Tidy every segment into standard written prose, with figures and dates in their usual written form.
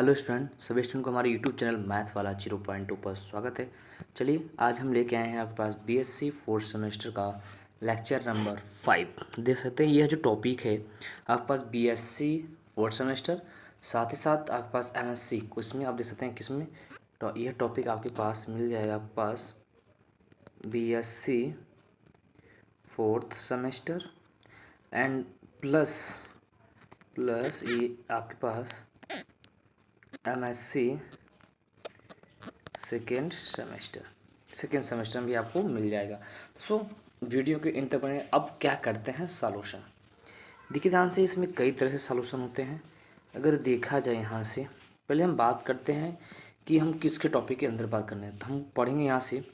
Hello student, सभी student को हमारे यूट्यूब चैनल मैथ वाला 0.2 पर स्वागत है। चलिए आज हम लेके आए हैं आपके पास बीएससी फोर्थ सेमेस्टर का लेक्चर नंबर 5। देख सकते हैं यह जो टॉपिक है आपके पास बीएससी फोर्थ सेमेस्टर, साथ ही साथ आपके पास एमएससी उसमें आप देख सकते हैं किसमें तो यह टॉपिक आपके पास मिल जाएगा। आपके पास BSc fourth semester and plus ये आपके पास एमएससी सेकेंड सेमेस्टर में भी आपको मिल जाएगा। सो वीडियो के इन तक बने। अब क्या करते हैं सॉल्यूशन। देखिए ध्यान से, इसमें कई तरह से सॉल्यूशन होते हैं। अगर देखा जाए यहाँ से पहले हम बात करते हैं कि हम किसके टॉपिक के अंदर बात करने हैं, तो हम पढ़ेंगे यहाँ से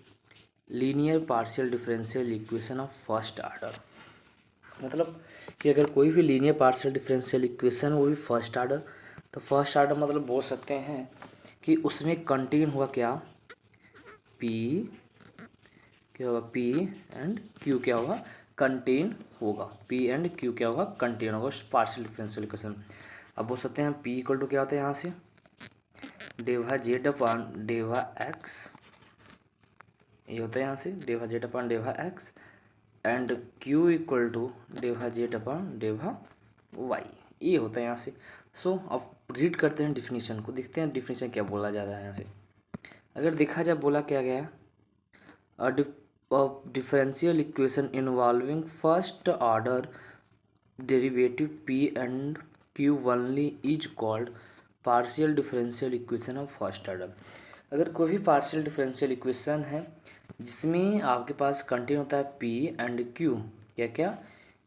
linear partial differential equation of first order. मतलब कि अगर कोई भी लीनियर पार्शियल डिफरेंशियल इक्वेशन वो भी फर्स्ट आर्डर, तो फर्स्ट आर्डर मतलब बोल सकते हैं कि उसमें कंटेन हुआ क्या, पी क्या होगा, पी एंड क्यू क्या होगा, कंटेन होगा। पी एंड क्यू क्या होगा, कंटेन होगा पार्शियल डिफरेंशियल इक्वेशन। अब बोल सकते हैं पी इक्वल टू क्या होता है यहाँ से डेवा जेड अपॉन डेवा एक्स, ये होता है यहाँ से डेवा Z upon डेवा X, and Q equal to डेवा जेड अपॉन डेवा वाई, ये होता है यहाँ से। सो अब रीड करते हैं डिफिनीशन को, देखते हैं डिफिनीशन क्या बोला जा रहा है यहाँ से। अगर देखा जाए बोला क्या गया, a differential equation involving first order derivative P and Q only is called partial differential equation of first order. अगर कोई भी पार्शियल डिफरेंशियल इक्वेशन है जिसमें आपके पास कंटेन होता है पी एंड क्यू, क्या क्या,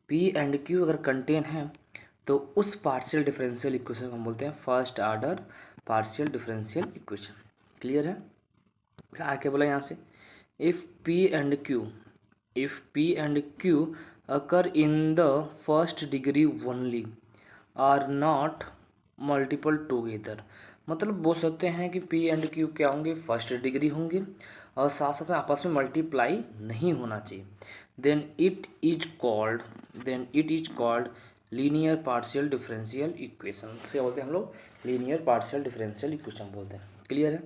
पी एंड क्यू अगर कंटेन है तो उस पार्शियल डिफरेंशियल इक्वेशन को हम बोलते हैं first order partial differential equation. Clear है। फिर आगे बोला यहाँ से if p and q occur in the first degree only are not multiple together। मतलब बोल सकते हैं कि p एंड q क्या होंगे, फर्स्ट डिग्री होंगे और साथ साथ में आपस में मल्टीप्लाई नहीं होना चाहिए। Then it is called linear partial differential equation से बोलते हैं हम लोग, लीनियर पार्शियल डिफरेंशियल इक्वेशन बोलते हैं। क्लियर है।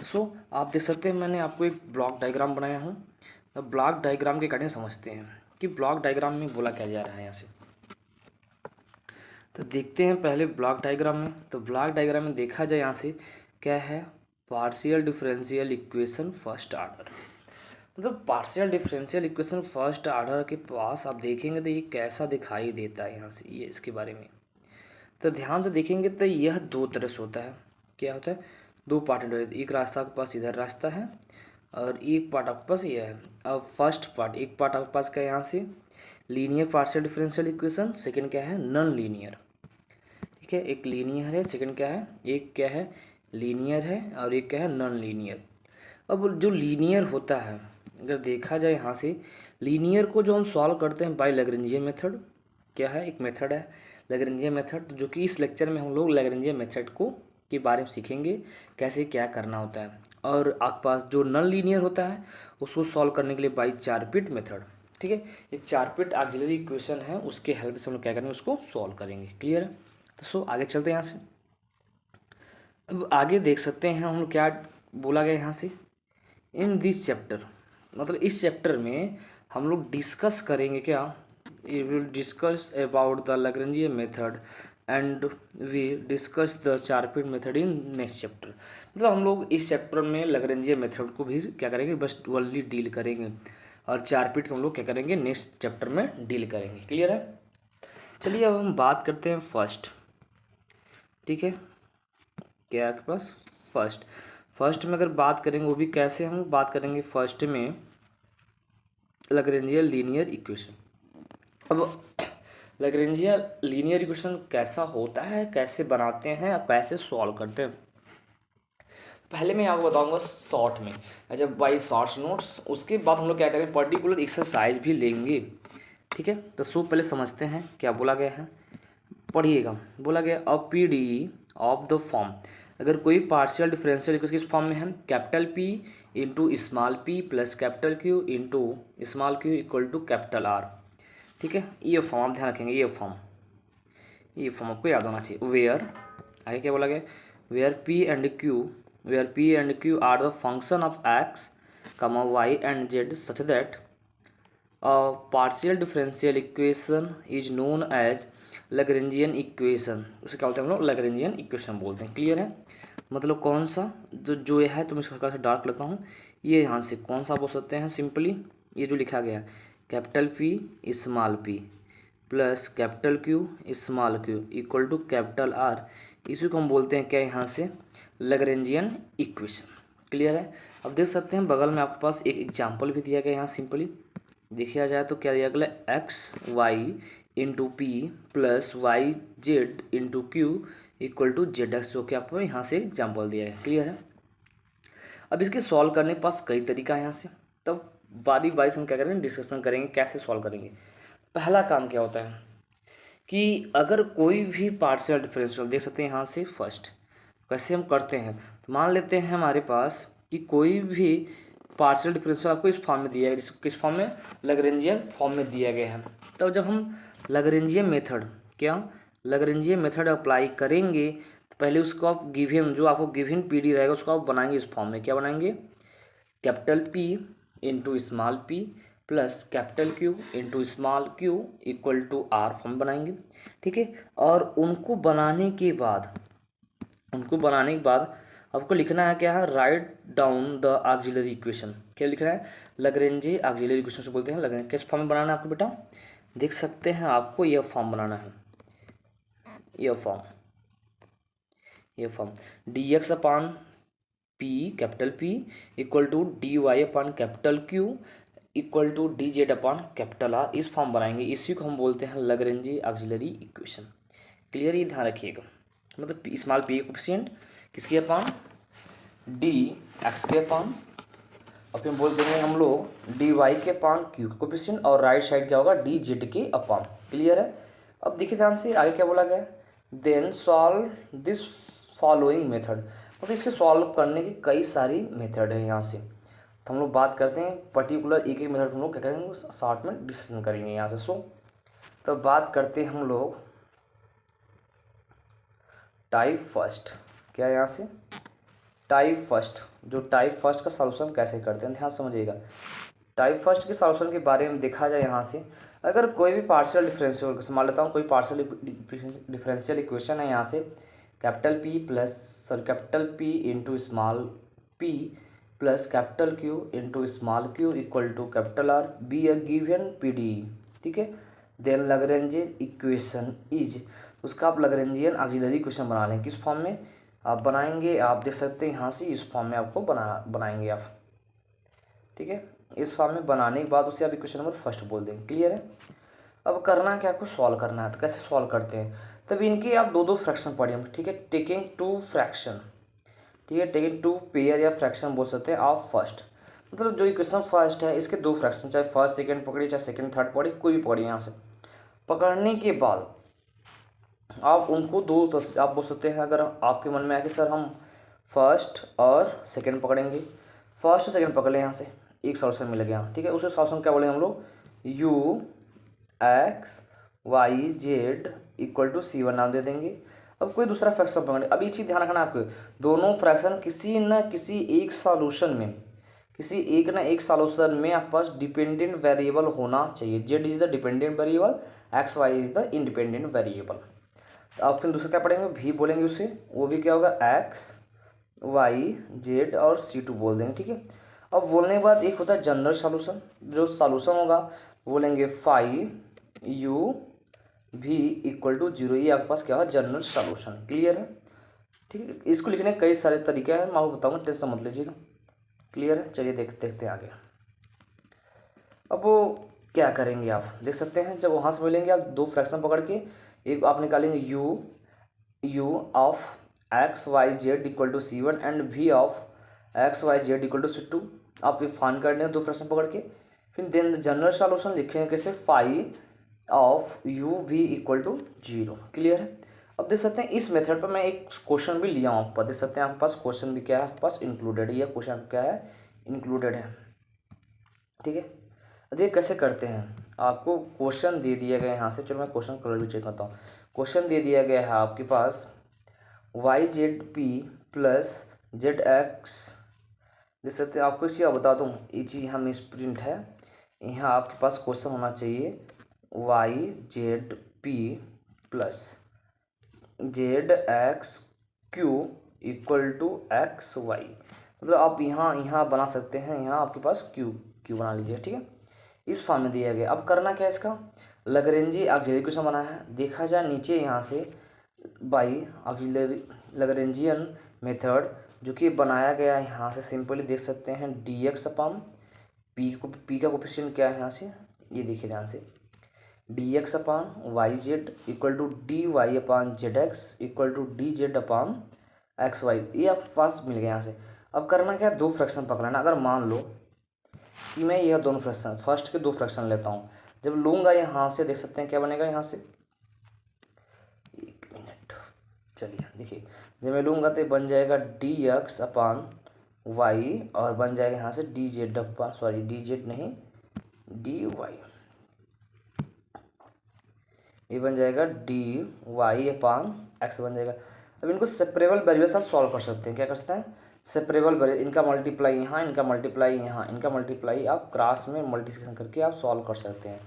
सो आप देख सकते हैं मैंने आपको एक ब्लॉक डायग्राम बनाया हूँ। तो ब्लॉक डायग्राम के अकॉर्डिंग समझते हैं कि ब्लॉक डायग्राम में बोला क्या जा रहा है यहाँ से। तो देखते हैं पहले ब्लॉक डायग्राम में। तो ब्लॉक डायग्राम में देखा जाए यहाँ से क्या है, partial differential equation first order. मतलब partial differential equation first order के पास आप देखेंगे तो ये कैसा दिखाई देता है यहाँ से, ये इसके बारे में तो ध्यान से देखेंगे तो यह दो तरह से होता है। क्या होता है, दो पार्ट होते हैं। एक रास्ता आपके पास इधर रास्ता है और एक पार्ट आपके पास ये है। अब फर्स्ट पार्ट, एक पार्ट आपके पास क्या है यहाँ से linear partial differential equation, second क्या है नॉन लीनियर। ठीक है, एक लीनियर है, सेकंड क्या है, एक क्या है लीनियर है और एक क्या है नॉन लीनियर। अब जो लीनियर होता है अगर देखा जाए यहाँ से, लीनियर को जो हम सॉल्व करते हैं बाय लैग्रेंजियन मेथड, क्या है एक मेथड है लैग्रेंजियन मेथड, जो कि इस लेक्चर में हम लोग लैग्रेंजियन मेथड को के बारे में सीखेंगे कैसे क्या करना होता है। और आपके पास जो नॉन लीनियर होता है उसको सॉल्व करने के लिए बाई चारपिट मेथड। ठीक है, एक चारपिट ऑक्सिलरी इक्वेशन है, उसके हेल्प से हम लोग क्या करेंगे उसको सॉल्व करेंगे। क्लियर है। तो सो आगे चलते हैं यहाँ से। अब आगे देख सकते हैं हम लोग क्या बोला गया यहाँ से, इन दिस चैप्टर, मतलब इस चैप्टर में हम लोग डिस्कस करेंगे क्या, we will discuss about the Lagrangian method and we discuss the Charpit method in next chapter. मतलब हम लोग इस चैप्टर में लैग्रेंजियन मेथड को भी क्या करेंगे, बस ओनली डील करेंगे और चारपिट को हम लोग क्या करेंगे नेक्स्ट चैप्टर में डील करेंगे। क्लियर है। चलिए अब हम बात करते हैं फर्स्ट। ठीक है, क्या आपके पास फर्स्ट में अगर बात करेंगे वो भी कैसे, हम बात करेंगे फर्स्ट में लैग्रेंजियन लीनियर इक्वेशन। अब लैग्रेंजियन लीनियर इक्वेशन कैसा होता है, कैसे बनाते हैं, कैसे सॉल्व करते हैं, पहले मैं आपको बताऊंगा शॉर्ट में, जब बाई शॉर्ट्स नोट्स। उसके बाद हम लोग क्या करेंगे पर्टिकुलर एक्सरसाइज भी लेंगे। ठीक है, तो सो पहले समझते हैं क्या बोला गया है, पढ़िएगा। बोला गया a P D of the form, अगर कोई पार्शियल डिफरेंशियल इक्वेशन किस फॉर्म में है, capital P into small P plus capital Q into small Q equal to capital R. ठीक है, ये फॉर्म आप ध्यान रखेंगे, ये फॉर्म आपको याद होना चाहिए। वेयर आगे क्या बोला गया, where P and Q are the function of x, y and z such that a partial differential equation is known as Lagrangian equation। उसे क्या बोलते हैं हम लोग? Lagrangian equation बोलते हैं। क्लियर है? मतलब कौन सा जो ये है, तो मैं इसको हल्का सा डार्क लिखता हूँ। ये यहाँ से कौन सा बोल सकते हैं? सिंपली ये जो लिखा गया है, capital P small p plus capital Q small q equal to capital R, इसी को हम बोलते हैं क्या यहाँ से? Lagrangian equation. क्लियर है? अब देख सकते हैं बगल में आपके पास एक एग्जाम्पल भी दिया गया यहाँ। सिंपली देखा जाए तो क्या दिया गया? X y into P plus y z into Q equal to z x, जो कि आपको यहाँ से एग्जाम्पल दिया है। क्लियर है? अब इसके सॉल्व करने के पास कई तरीका है यहाँ से, तब बारी बारी से हम क्या करेंगे? डिस्कशन करेंगे कैसे सॉल्व करेंगे। पहला काम क्या होता है कि अगर कोई भी पार्शियल डिफरेंशियल, देख सकते हैं यहाँ से फर्स्ट कैसे हम करते हैं। तो मान लेते हैं हमारे पास कि कोई भी पार्शियल डिफरेंशियल आपको इस फॉर्म में दिया गया, किस फॉर्म में? लैग्रेंजियन फॉर्म में दिया गया है। तो जब हम Lagrangian method Lagrangian method apply करेंगे, तो पहले उसको आप गिवन, जो आपको गिवन पीडी रहेगा उसको आप बनाएंगे इस फॉर्म में। क्या बनाएंगे? Capital P into small p plus capital Q into small q equal to R form बनाएंगे। ठीक है? और उनको बनाने के बाद आपको लिखना है क्या है? Write down the auxiliary equation. क्या लिखना है? लैग्रेंजे ऑक्सिलरी इक्वेशन से बोलते हैं। लैग्रेंज किस फॉर्म में बनाना है आपको बेटा? देख सकते हैं आपको यह फॉर्म बनाना है, यह form d x upon p capital P equal to D Y upon capital Q equal to D Z upon capital R, इस फॉर्म बनाएंगे। इसी को हम बोलते हैं लैग्रेंजे ऑक्सिलरी इक्वेशन। क्लियर? ये ध्यान रखिएगा। मतलब स्मॉल p कोफिशिएंट किसके अपान? डी एक्स के अपान, और फिर बोल देंगे हम लोग डी वाई के अपान क्यू का कोफिशिएंट, और राइट साइड क्या होगा? डी जेड के अपान। क्लियर है? अब देखिए ध्यान से आगे क्या बोला गया? Then solve this following method. मतलब इसके सॉल्व करने की कई सारी मेथड है यहाँ से, तो हम लोग बात करते हैं पर्टिकुलर एक मेथड हम लोग क्या करेंगे शॉर्ट में डिस्कशन करेंगे यहाँ से। सो तो बात करते हैं हम लोग टाइप फर्स्ट। क्या यहाँ से? Type first. जो टाइप फर्स्ट का सॉल्यूशन कैसे करते हैं ध्यान समझिएगा। टाइप फर्स्ट के सॉल्यूशन के बारे में देखा जाए यहाँ से, अगर कोई भी पार्शियल डिफरेंशियल, मान लेता हूँ कोई पार्शियल डिफरेंशियल इक्वेशन है यहाँ से, capital P into small p plus capital Q into small q equal to capital R be a given PDE। ठीक है? देन लैग्रेंजियन इक्वेशन इज, उसका आप लैग्रेंजियन ऑक्सिलरी इक्वेशन बना लें। किस फॉर्म में आप बनाएंगे? आप देख सकते हैं यहाँ से इस फॉर्म में आपको बनाएंगे आप। ठीक है? इस फॉर्म में बनाने के बाद उसे आप इक्वेशन नंबर फर्स्ट बोल देंगे। क्लियर है? अब करना क्या आपको? सॉल्व करना है। तो कैसे सॉल्व करते हैं? तब इनके आप दो फ्रैक्शन पढ़े हम। ठीक है? टेकिंग टू फ्रैक्शन, ठीक है, टेकिंग टू पेयर या फ्रैक्शन बोल सकते हैं ऑफ फर्स्ट। मतलब जो इक्वेशन फर्स्ट है इसके दो फ्रैक्शन, चाहे फर्स्ट सेकंड पकड़िए, चाहे सेकंड थर्ड पकड़िए, कोई भी पकड़िए। यहाँ से पकड़ने के बाद आप उनको आप बोल सकते हैं, अगर आपके मन में आए कि सर हम फर्स्ट और सेकंड पकड़ेंगे, फर्स्ट और सेकंड पकड़ लें, यहाँ से एक सॉल्यूशन मिल गया। ठीक है? उसे सॉल्यूशन क्या बोलेंगे हम लोग? U x y z equal to C1 नाम दे देंगे। अब कोई दूसरा फ्रैक्शन पकड़े। अब ये चीज़ ध्यान रखना आपको, दोनों फ्रैक्शन किसी न किसी एक सॉल्यूशन में, किसी एक ना एक सॉल्यूशन में आपके पास डिपेंडेंट वेरिएबल होना चाहिए। Z is the dependent variable, x y is the independent variable. तो अब फिर दूसरा क्या पढ़ेंगे? भी बोलेंगे उसे, वो भी क्या होगा? एक्स वाई जेड और C2 बोल देंगे। ठीक है? अब बोलने के बाद एक होता है जनरल सॉल्यूशन, जो सॉल्यूशन होगा बोलेंगे फाइव यू भी इक्वल टू 0। ये आपके पास क्या है? General solution. क्लियर है? ठीक है? इसको लिखने के कई सारे तरीके हैं, मैं आपको बताऊंगा, टेंशन मत लीजिएगा। क्लियर है? चलिए देखते हैं आगे। अब वो क्या करेंगे आप देख सकते हैं, जब वहाँ से मिलेंगे आप दो फ्रैक्शन पकड़ के, एक आप निकालेंगे u of x y z equal to C1 and V of x y z equal to C2। आप ये फाइंड कर लें दो फ्रैक्शन पकड़ के, फिर देन जनरल सॉल्यूशन लिखेंगे कैसे? फाइव ऑफ यू भी इक्वल टू 0। क्लियर है? अब देख सकते हैं इस मेथड पर मैं एक क्वेश्चन भी लिया हूँ आपके पास। देख सकते हैं आपके पास क्वेश्चन भी क्या है? आपके पास इंक्लूडेड है, यह क्वेश्चन क्या है? इंक्लूडेड है। ठीक है? देखिए कैसे करते हैं। आपको क्वेश्चन दे दिया गया है यहाँ से, चलो मैं क्वेश्चन कलर भी चेक करता हूँ। क्वेश्चन दे दिया गया है आपके पास, Y Z P plus Z X, देख सकते हैं। आपको चीज़ बता दूँ, ये चीज़ यहाँ मिस प्रिंट है। यहाँ आपके पास क्वेश्चन होना चाहिए y Z P plus Z x q equal to x y, मतलब आप यहाँ बना सकते हैं। यहाँ आपके पास क्यू बना लीजिए, ठीक है। इस फॉर्म में दिया गया। अब करना क्या है, इसका लैग्रेंजी ऑक्सिलरी इक्वेशन बना है। देखा जाए नीचे यहाँ से बाई ऑक्सिलरी लैग्रेंजियन मेथड जो कि बनाया गया है, यहाँ से सिंपली देख सकते हैं डी एक्स अपान पी का कोफिशिएंट क्या है, यहाँ से ये देखिए ध्यान से, D x upon y z equal to D Y upon z x equal to D Z upon x y, ये आपके पास मिल गया यहाँ से। अब करना क्या है, दो फ्रैक्शन पकड़ना। अगर मान लो कि मैं यह दोनों फ्रैक्शन फर्स्ट के दो फ्रैक्शन लेता हूँ, जब लूँगा यहाँ से देख सकते हैं क्या बनेगा यहाँ से, एक मिनट चलिए देखिए, जब मैं लूँगा तो बन जाएगा डी एक्स अपान वाई और बन जाएगा यहाँ से D z upon, sorry D Z नहीं डी वाई, ये बन जाएगा डी वाई अपान एक्स बन जाएगा। अब इनको सेपरेबल वेरिएबल्स हम सॉल्व कर सकते हैं। क्या कर सकते हैं, सेपरेबल वेरिएबल, इनका मल्टीप्लाई यहाँ, इनका मल्टीप्लाई यहाँ, इनका मल्टीप्लाई आप क्रॉस में मल्टीप्लिकेशन करके आप सॉल्व कर सकते हैं।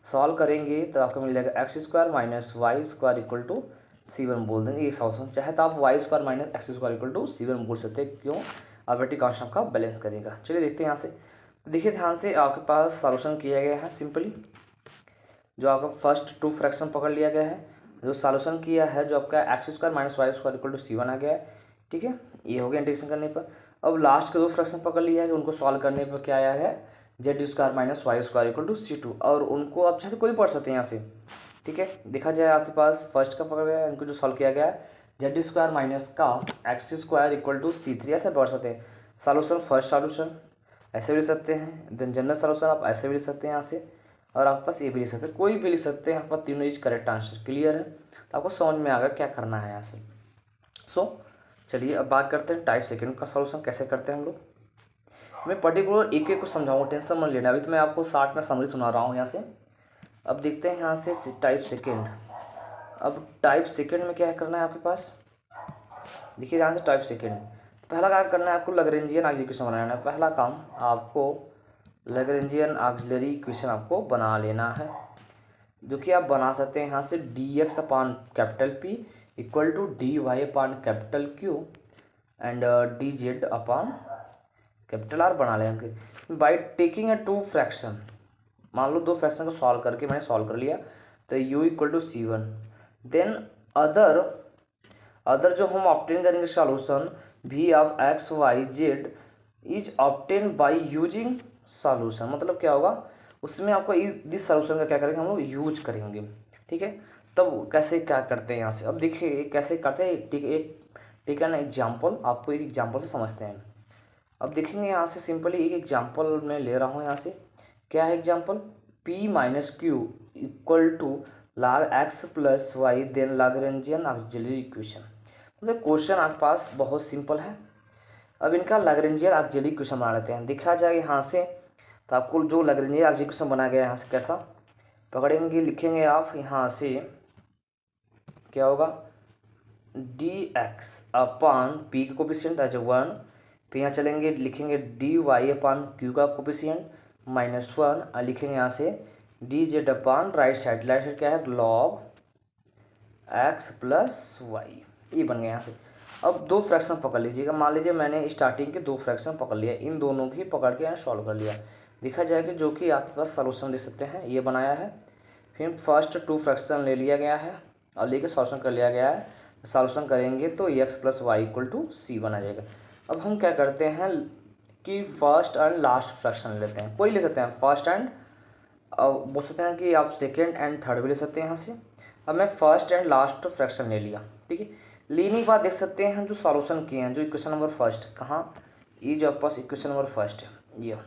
सॉल्व करेंगे तो आपको मिल जाएगा x square minus y square equal to C1 बोल देंगे, ये सॉल्यूशन। चाहे तो आप y square minus x square equal to C1 बोल सकते हैं, क्यों, आर्बिट्रेरी कांस्टेंट आपका बैलेंस करेगा। चलिए देखते हैं यहाँ से। देखिए ध्यान से, आपके पास सॉल्यूशन किया गया है सिंपली, जो आपका फर्स्ट टू फ्रैक्शन पकड़ लिया गया है, जो सॉल्यूशन किया है, जो आपका x square minus y square equal to C1 आ गया है, ठीक है, ये हो गया इंटीग्रेशन करने पर। अब लास्ट के दो फ्रैक्शन पकड़ लिया है, जो उनको सॉल्व करने पर क्या आया है, z square minus y square equal to C2, और उनको आप चाहे तो कोई पढ़ सकते हैं यहाँ से, ठीक है। देखा जाए आपके पास फर्स्ट का पकड़ गया, इनको जो सॉल्व किया गया है जेड स्क्वायर माइनस का x square equal to C3, ऐसे पढ़ सकते हैं। सॉल्यूशन फर्स्ट सॉल्यूशन ऐसे भी लिख सकते हैं, देन जनरल सॉल्यूशन आप ऐसे भी लिख सकते हैं यहाँ से, और आपके पास ये भी लिख सकते हैं, कोई भी लिख सकते हैं। आपके पास तीनों इज करेक्ट आंसर। क्लियर है, तो आपको समझ में आ गया क्या करना है यहाँ से। सो चलिए अब बात करते हैं टाइप सेकंड का सॉल्यूशन कैसे करते हैं हम लोग। मैं पर्टिकुलर एक एक को समझाऊंगा, टेंशन मत लेना। अभी तो मैं आपको 60 में समरी सुना रहा हूँ यहाँ से। अब देखते हैं यहाँ से टाइप सेकंड। अब टाइप सेकंड में क्या करना है आपके पास, देखिए ध्यान से। टाइप सेकंड पहला काम करना है आपको, लैग्रेंजियन ऑक्सिलरी इक्वेशन बनाना है। पहला काम आपको लैग्रेंजियन ऑक्सिलरी इक्वेशन आपको बना लेना है, जो कि आप बना सकते हैं यहाँ से D x upon capital P equal to D Y upon capital Q and d Z upon capital R बना लेंगे by taking a two fraction. मान लो दो फ्रैक्शन को सॉल्व करके मैंने सॉल्व कर लिया, तो u equal to C1, then other जो हम ऑब्टेन करेंगे सॉल्यूशन भी of x y z is obtain by using solution. मतलब क्या होगा, उसमें आपको दिस सॉल्यूशन का क्या करेंगे हम लोग, यूज करेंगे, ठीक है। तब कैसे क्या करते हैं यहाँ से, अब देखिए कैसे करते हैं, ठीक है ना। एग्जाम्पल, आपको एक एग्जाम्पल से समझते हैं। अब देखेंगे यहाँ से सिंपली एक एग्जाम्पल मैं ले रहा हूँ यहाँ से। क्या है example, p minus q equal to log x plus y then Lagrangian auxiliary equation. मतलब क्वेश्चन आपके पास बहुत सिंपल है। अब इनका लैग्रेंजियन ऑक्सिलरी इक्वेशन बना लेते हैं। देखा जाए यहाँ से, तो आपको जो लैग्रेंजियन ऑक्सिलरी इक्वेशन बनाया गया है यहाँ से कैसा पकड़ेंगे, लिखेंगे आप यहाँ से क्या होगा, डी एक्स अपान पी का कोफिशिएंट एज 1, फिर यहाँ चलेंगे लिखेंगे डी वाई अपान क्यू का कोफिशिएंट -1, और लिखेंगे यहाँ से D z upon right side क्या है, लॉग एक्स प्लस वाई, ये बन गया यहाँ से। अब दो फ्रैक्शन पकड़ लीजिएगा। मान लीजिए मैंने स्टार्टिंग के दो फ्रैक्शन पकड़ लिया, इन दोनों की पकड़ के यहाँ सॉल्व कर लिया। देखा जाए कि जो कि आपके पास सॉल्यूशन दे सकते हैं, ये बनाया है। फिर फर्स्ट टू फ्रैक्शन ले लिया गया है और लेके सॉल्यूशन कर लिया गया है। सॉल्यूशन करेंगे तो x plus Y equal to C1 आ जाएगा। अब हम क्या करते हैं कि फर्स्ट एंड लास्ट फ्रैक्शन लेते हैं, कोई ले सकते हैं फर्स्ट एंड, बोल सकते हैं कि आप सेकेंड एंड थर्ड भी ले सकते हैं यहाँ से। अब मैं फर्स्ट एंड लास्ट फ्रैक्शन ले लिया, ठीक है। लेने के बाद देख सकते हैं हम जो सॉल्यूशन किए हैं, जो इक्वेशन नंबर फर्स्ट, कहाँ, ये जो आपके पास इक्वेशन नंबर फर्स्ट है ये,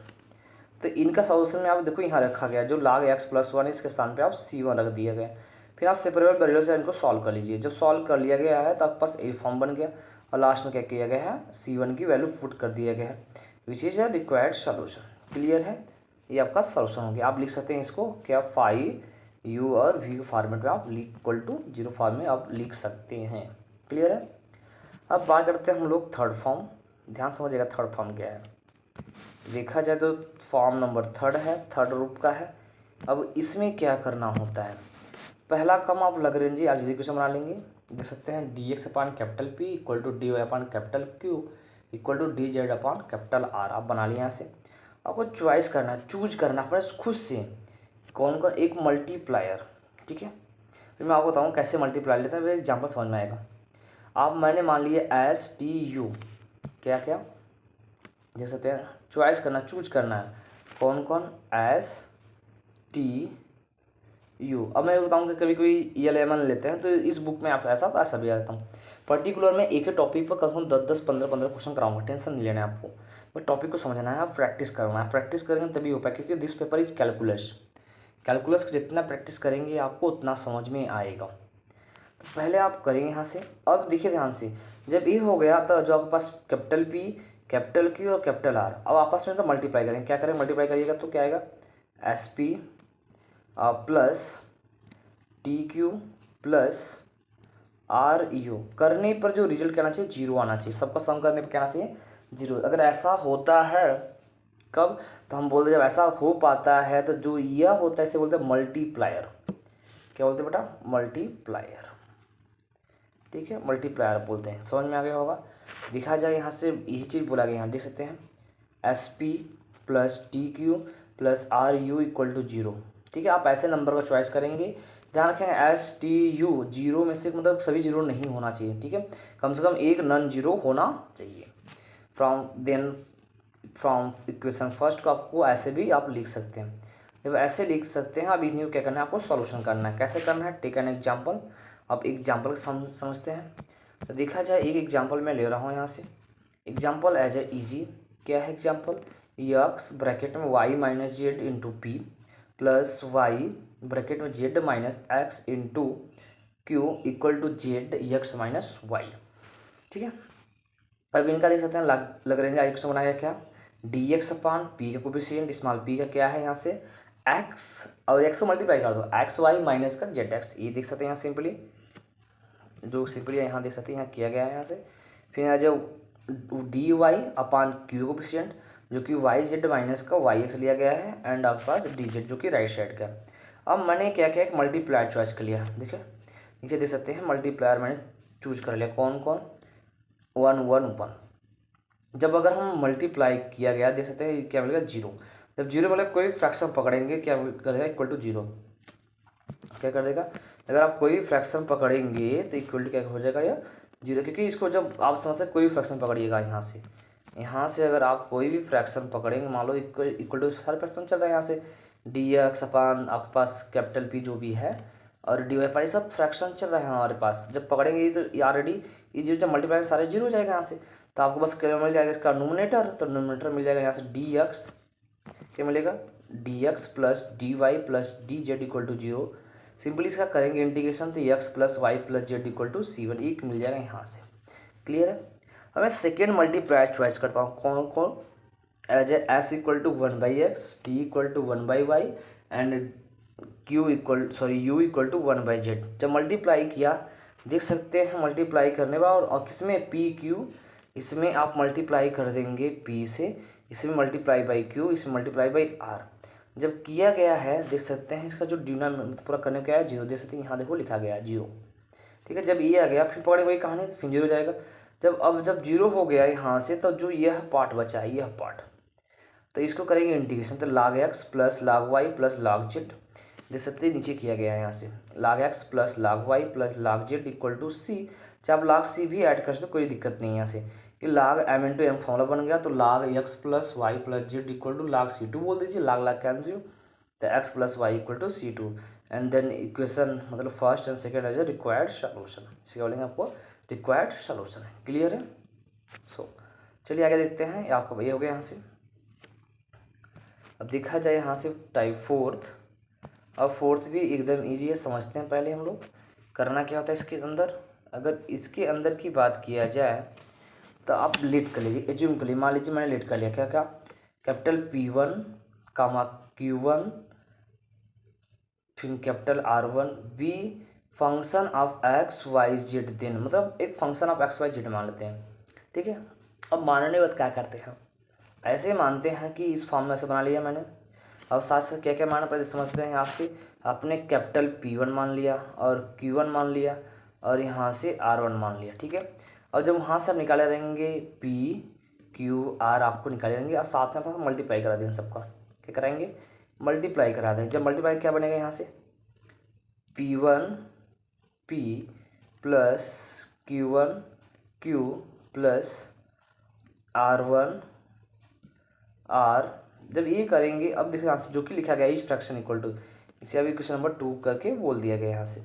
तो इनका सॉल्यूशन में आप देखो यहाँ रखा गया, जो log x प्लस 1 इसके स्थान पे आप C1 रख दिया गया। फिर आप सेपरेबल वेरिएबल से इनको सॉल्व कर लीजिए। जब सॉल्व कर लिया गया है तो आपके पास ए फॉर्म बन गया, और लास्ट में क्या किया गया है, C1 की वैल्यू पुट कर दिया गया है, which is a required solution. Clear है, ये आपका सॉल्यूशन हो गया। आप लिख सकते हैं इसको क्या, फाई u और v के फॉर्मेट में आप इक्वल टू 0 फॉर्म में आप लिख सकते हैं। क्लियर है। अब बात करते हैं हम लोग थर्ड फॉर्म। ध्यान समझिएगा थर्ड फॉर्म क्या है। देखा जाए तो फॉर्म नंबर थर्ड है, थर्ड रूप का है। अब इसमें क्या करना होता है, पहला कम आप लग्रेंजी अलजेब्रिक इक्वेशन बना लेंगे। देख सकते हैं d x upon capital P equal to D Y upon capital Q equal to D Z upon capital R. आप बना लिए यहाँ से। आपको चॉइस करना है, चूज करना पड़े खुद से कौन कौन। एक मल्टीप्लायर, ठीक है, फिर मैं आपको बताऊँ कैसे मल्टीप्लाई लेते हैं, फिर एग्जाम्पल समझ में आएगा। आप मैंने मान लिए एस टी यू, क्या क्या देख सकते हैं, चॉइस करना, चूज करना है कौन कौन, एस टी यू। अब मैं बताऊँ कि कभी कभी ELMN लेते हैं तो इस बुक में आप ऐसा भी आता हूँ। पर्टिकुलर में एक ही टॉपिक पर कम से कम 10 15 क्वेश्चन कराऊंगा, टेंशन नहीं लेना है आपको। बट टॉपिक को समझना है, आप प्रैक्टिस करना है, प्रैक्टिस करेंगे तभी हो पाए, क्योंकि this paper is calculus. Calculus को जितना प्रैक्टिस करेंगे आपको उतना समझ में आएगा। तो पहले आप करेंगे यहाँ से। अब देखिए ध्यान से, जब ये हो गया तो जो आपके पास कैपिटल P, कैपिटल Q और कैपिटल R, अब आपस में तो मल्टीप्लाई करेंगे। क्या करें, मल्टीप्लाई करिएगा तो क्या आएगा, SP plus TQ plus RU। करने पर जो रिजल्ट क्या आना चाहिए, जीरो आना चाहिए। सबका सम करने पर क्या आना चाहिए, जीरो। अगर ऐसा होता है कब, तो हम बोलते हैं जब ऐसा हो पाता है तो जो यह होता है इसे बोलते हैं मल्टीप्लायर। क्या बोलते हैं बेटा, मल्टीप्लायर, ठीक है, मल्टीप्लायर बोलते हैं। समझ में आ गया होगा। दिखा जाए यहाँ से यही चीज़ बोला गया, यहाँ देख सकते हैं SP plus TQ plus RU equal to zero. ठीक है, आप ऐसे नंबर का चॉइस करेंगे। ध्यान रखें STU जीरो में से मतलब सभी जीरो नहीं होना चाहिए, ठीक है, कम से कम एक नॉन जीरो होना चाहिए। फ्रॉम इक्वेशन फर्स्ट को आपको ऐसे भी आप लिख सकते हैं। जब ऐसे लिख सकते हैं, अब इस क्या करना है, आपको सॉल्यूशन करना है। कैसे करना है, टेक एन एग्जाम्पल। अब एग्जाम्पल समझते हैं। तो देखा जाए एक एग्जाम्पल मैं ले रहा हूँ यहाँ से। एग्जाम्पल एज ए ईजी, क्या है एग्जाम्पल, यक्स ब्रैकेट में Y minus Z into P plus Y bracket में Z minus X into Q equal to Z X minus Y. ठीक है, अब इनका देख सकते हैं लग रहे हैं बनाया क्या, डी एक्स अपान पी का कोफिशिएंट स्मॉल पी का क्या है यहाँ से एक्स, और एक्स को मल्टीप्लाई कर दो एक्स वाई माइनस का जेड एक्स। ये देख सकते हैं यहाँ सिंपली, जो सिंपली यहाँ देख सकते हैं यहाँ किया गया है यहाँ से। फिर यहाँ जो d Y upon q coefficient जो कि वाई जेड माइनस का वाई एक्स लिया गया है, एंड आपके पास डी जेड जो कि राइट साइड का। अब मैंने क्या किया, एक मल्टीप्लायर चॉइस कर लिया। देखिए नीचे देख सकते हैं मल्टीप्लायर मैंने चूज कर लिया, कौन कौन, 1 1 1। जब अगर हम मल्टीप्लाई किया गया देख सकते हैं क्या मिलेगा, जीरो। जब जीरो मतलब कोई फ्रैक्शन पकड़ेंगे क्या कर देगा, इक्वल टू जीरो। क्या कर देगा, अगर आप कोई फ्रैक्शन पकड़ेंगे तो इक्वल टू क्या हो जाएगा, या जीरो। क्योंकि इसको जब आप समझते हैं कोई भी फ्रैक्शन पकड़िएगा यहाँ से अगर आप कोई भी फ्रैक्शन पकड़ेंगे, मान लो इक्वल टू सारे फ्रैक्शन चल रहा है यहाँ से, डी एक्स अपान आपके पास कैपिटल पी जो भी है और डी वाई पर सब फ्रैक्शन चल रहा है हमारे पास। जब पकड़ेंगे तो ऑलरेडी ये जीरो जब मल्टीप्लाई सारे जीरो हो जाएगा यहाँ से, तो आपको बस क्या मिल जाएगा, इसका नोमिनेटर। तो नोमिनेटर मिल जाएगा यहाँ से डी एक्स, क्या मिलेगा, d x plus d y plus d z equal to zero. Simply इसका करेंगे इंटीग्रेशन तो x plus Y plus Z equal to C1 एक मिल जाएगा यहाँ से। क्लियर है। अब मैं सेकेंड मल्टीप्लायर चॉइस करता हूँ, कौन कौन, as s equal to 1/x, t equal to 1/y and u equal to 1/z। जब मल्टीप्लाई किया देख सकते हैं मल्टीप्लाई करने बाद, और किसमें PQ, इसमें आप मल्टीप्लाई कर देंगे P से, इसमें मल्टीप्लाई बाई Q, इसमें मल्टीप्लाई बाई R। जब किया गया है देख सकते हैं इसका जो डिनोमिनेटर पूरा करने का है जीरो, देख सकते हैं यहाँ देखो लिखा गया है जीरो। ठीक है, जब ये आ गया फिर पकड़े वही कहानी, फिर जीरो जाएगा। जब जीरो हो गया यहाँ से, तो जो यह पार्ट बचा है, यह पार्ट, तो इसको करेंगे इंटीग्रेशन। तो log x plus log y plus log z, देख सकते हैं नीचे किया गया है यहाँ से, log x plus log y plus log z equal to c। चाहे आप log c भी ऐड कर सकते, कोई दिक्कत नहीं है यहाँ से। कि log m into M formula बन गया, तो log x plus Y plus Z equal to log c2 बोल दीजिए, log कैंसिल, तो x plus Y equal to c2। And then equation मतलब first and second as a required solution, इसके बोलेंगे आपको रिक्वायर्ड सोल्यूशन। क्लियर है। चलिए आगे देखते हैं, ये आपका ये हो गया यहाँ से। अब देखा जाए यहाँ से टाइप फोर्थ, अब फोर्थ भी एकदम इजी है, समझते हैं पहले हम लोग करना क्या होता है इसके अंदर। अगर इसके अंदर की बात किया जाए तो आप लेट कर लीजिए, एज्यूम कर लीजिए, मान लीजिए मैंने लेट कर लिया, क्या क्या, कैपिटल P1 कामा Q1 फिर capital R1 B function of x y z then, मतलब एक function of x y z मान लेते हैं, ठीक है। अब मानने के बाद क्या करते हैं, ऐसे मानते हैं कि इस फॉर्म में ऐसे बना लिया मैंने। अब साथ साथ क्या क्या माना पहले समझते हैं। आपने कैपिटल P1 मान लिया और Q1 मान लिया और यहाँ से R1 मान लिया, ठीक है। और जब वहाँ से आप निकाले रहेंगे P Q R आपको निकाले रहेंगे और साथ में आपको मल्टीप्लाई करा देंगे सबका। क्या कराएंगे, मल्टीप्लाई करा देंगे। जब मल्टीप्लाई क्या बनेगा यहाँ से P1 P plus Q1 Q plus R1 R। जब ये करेंगे अब देखिए यहाँ से जो कि लिखा गया इस फ्रैक्शन इक्वल टू, इसे अभी क्वेश्चन नंबर 2 करके बोल दिया गया यहाँ से।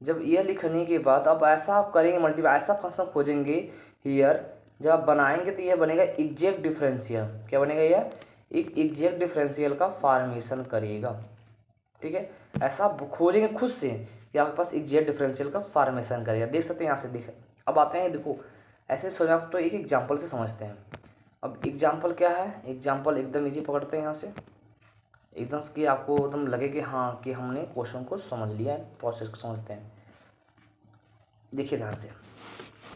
जब यह लिखने के बाद अब ऐसा आप करेंगे मल्टीप्लाई, ऐसा फंक्शन खोजेंगे हियर, जब आप बनाएंगे तो यह बनेगा एग्जैक्ट डिफरेंशियल। क्या बनेगा, यह एक एग्जैक्ट डिफरेंशियल का फॉर्मेशन करेगा, ठीक है। ऐसा आप खोजेंगे खुद से कि आपके पास एग्जैक्ट डिफरेंशियल का फॉर्मेशन करेगा। देख सकते हैं यहाँ से, देखें अब आते हैं, देखो ऐसे सोचा तो एक एग्जाम्पल से समझते हैं। अब एग्जाम्पल क्या है, एग्जाम्पल एकदम इजी पकड़ते हैं यहाँ से, एकदम कि आपको एकदम लगे कि हाँ कि हमने क्वेश्चन को समझ लिया है, प्रोसेस को समझते हैं। देखिए ध्यान से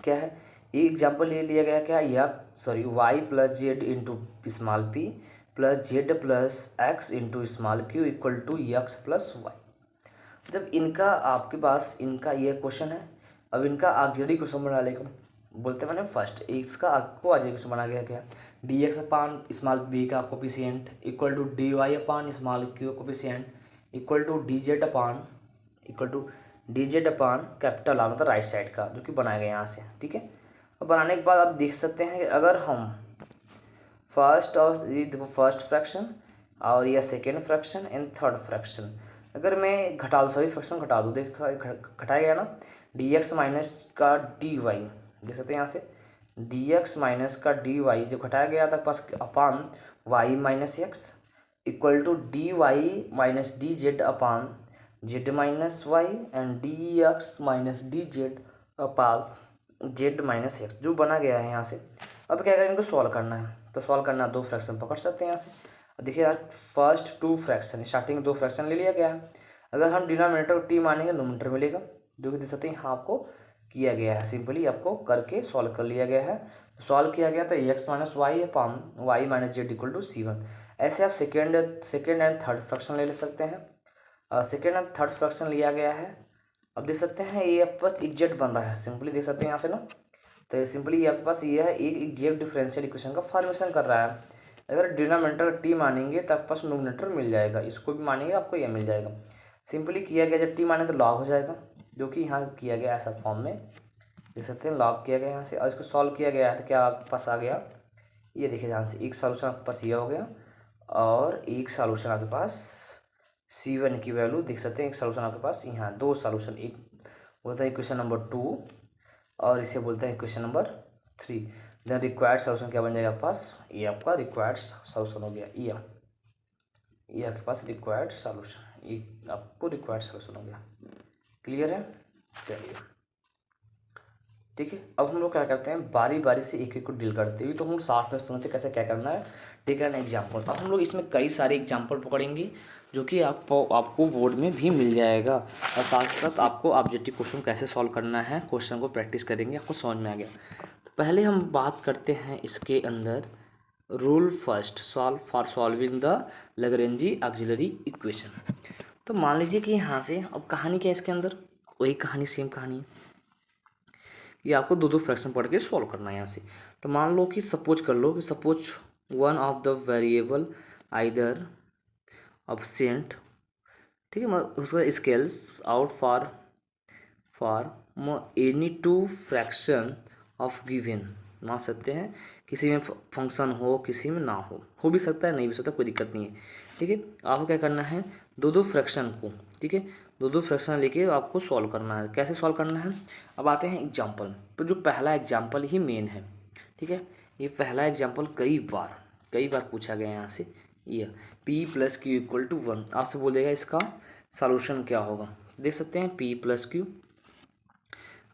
क्या है, ये एग्जाम्पल ये लिया गया क्या, y plus z into small P plus z plus x into small Q equal to x plus y. जब इनका आपके पास इनका ये क्वेश्चन है, अब इनका ऑक्सिलरी क्वेश्चन बना लेगा, बोलते मैंने फर्स्ट इसका आपको ऑक्सिलरी क्वेश्चन बना गया क्या, D x upon small B का coefficient equal to D Y upon small Q coefficient equal to D Z upon capital R, मतलब राइट साइड का, जो कि बनाया गया यहाँ से, ठीक है। अब बनाने के बाद आप देख सकते हैं कि अगर हम फर्स्ट और ये देखो फर्स्ट फ्रैक्शन और यह second fraction and third fraction, अगर मैं घटा दूँ सभी फ्रैक्शन घटा दूँ, देखो घटाया गया ना, डी एक्स माइनस का डी वाई, देख सकते हैं यहाँ से डी एक्स माइनस का डी वाई जो घटाया गया था पास upon Y minus X equal to D Y minus D Z upon Z minus Y and D x minus D Z upon Z minus X, जो बना गया है यहाँ से। अब क्या करें, इनको सॉल्व करना है, तो सॉल्व करना दो फ्रैक्शन पकड़ सकते हैं यहाँ से। देखिए यार फर्स्ट टू फ्रैक्शन, स्टार्टिंग दो फ्रैक्शन ले लिया गया है। अगर हम डिनोमिनेटर को टी मानेंगे नोमिनेटर मिलेगा, जो कि देख सकते हैं यहाँ आपको किया गया है, सिंपली आपको करके सॉल्व कर लिया गया है। सॉल्व किया गया तो x minus y upon Y minus z equal to C1। ऐसे आप सेकेंड एंड थर्ड फ्रैक्शन ले सकते हैं, सेकेंड एंड थर्ड फ्रैक्शन लिया गया है। अब देख सकते हैं ये आपके पास एग्जैक्ट बन रहा है, सिंपली देख सकते हैं यहाँ से ना, तो सिंपली आपके पास ये है एक एग्जैक्ट डिफरेंशियल इक्वेशन का फॉर्मेशन कर रहा है। अगर डिनोमिनेटर टी मानेंगे तो आपके पास नोमिनेटर मिल जाएगा, इसको भी मानेंगे आपको ये मिल जाएगा। सिंपली किया गया, जब टी माने तो लॉग हो जाएगा, जो कि यहाँ किया गया ऐसा फॉर्म में, देख सकते हैं लॉग किया गया यहाँ से। और इसको सॉल्व किया गया है तो क्या आपके पास आ गया, ये देखिए ध्यान से, एक सॉल्यूशन आपके पास ये हो गया और एक सॉल्यूशन आपके पास C1 की वैल्यू देख सकते हैं। एक सॉल्यूशन आपके पास यहाँ दो सॉल्यूशन, एक बोलता है इक्वेशन नंबर 2 और इसे बोलते हैं equation number 3। Then required solution क्या बन जाएगा आपके पास, ये आपका रिक्वायर्ड सॉल्यूशन हो गया, ये आपके पास रिक्वायर्ड सॉल्यूशन, ये आपको रिक्वायर्ड सॉल्यूशन हो गया। क्लियर है, चलिए ठीक है। अब हम लोग क्या करते हैं, बारी बारी से एक एक को डील करते हुए, तो हम लोग साथ में सुनते कैसे क्या करना है, ठीक है ना। एग्जाम्पल अब हम लोग इसमें कई सारे एग्जाम्पल पकड़ेंगे, जो कि आपको बोर्ड में भी मिल जाएगा, और साथ साथ आपको ऑब्जेक्टिव क्वेश्चन कैसे सॉल्व करना है, क्वेश्चन को प्रैक्टिस करेंगे, आपको समझ में आ गया। तो पहले हम बात करते हैं इसके अंदर rule first, solve for solving the Lagrange auxiliary equation. तो मान लीजिए कि यहाँ से अब कहानी क्या है इसके अंदर, वही कहानी सेम कहानी है, ये आपको दो दो फ्रैक्शन पढ़ के सॉल्व करना है यहाँ से। तो मान लो कि सपोज कर लो कि suppose one of the variable either absent, ठीक है, उसका scales out for any two fraction of given, मान सकते हैं किसी में फंक्शन हो किसी में ना हो भी सकता है नहीं भी सकता, कोई दिक्कत नहीं है, ठीक है। आपको क्या करना है, दो दो फ्रैक्शन को, ठीक है, दो दो फ्रैक्शन लेके आपको सॉल्व करना है। कैसे सॉल्व करना है, अब आते हैं एग्जाम्पल। तो जो पहला एग्जाम्पल ही मेन है, ठीक है, ये पहला एग्जाम्पल कई बार पूछा गया है यहाँ से, ये P plus Q equal to 1, आपसे बोलेगा इसका सॉल्यूशन क्या होगा, देख सकते हैं P प्लस क्यू।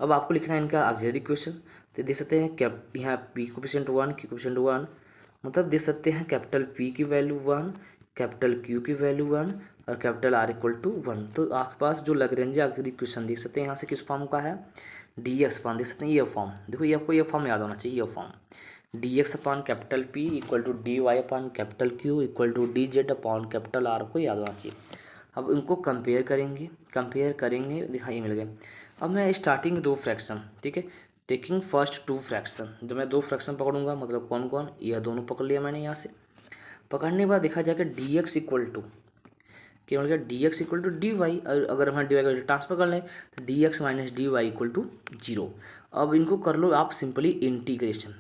अब आपको लिखना है इनका ऑक्सिलरी इक्वेशन, तो देख सकते हैं यहाँ P कोफिशिएंट 1 Q कोफिशिएंट 1, मतलब देख सकते हैं कैपिटल P की वैल्यू 1, कैपिटल Q की वैल्यू 1 और कैपिटल R इक्वल टू 1। तो आपके पास जो लैग्रेंज इक्वेशन देख सकते हैं यहाँ से किस फॉर्म का है, डी एक्स फॉर्म देख सकते हैं, ये फॉर्म देखो, ये आपको ये फॉर्म याद होना चाहिए, ये form d x upon capital P equal to D y upon capital Q equal to D z upon capital R को याद होना चाहिए। अब इनको कंपेयर करेंगे देखा ये मिल गए। अब मैं स्टार्टिंग दो फ्रैक्शन, ठीक है, टेकिंग फर्स्ट टू फ्रैक्शन, जब मैं दो फ्रैक्शन पकड़ूंगा मतलब कौन कौन, यह दोनों पकड़ लिया मैंने यहाँ से। पकड़ने के बाद देखा जाएगा डी एक्स इक्वल टू क्या मिल गया, d x equal to D y. अगर हम डी वाई को ट्रांसफर कर लें तो d x minus d Y equal to 0। अब इनको कर लो आप सिंपली इंटीग्रेशन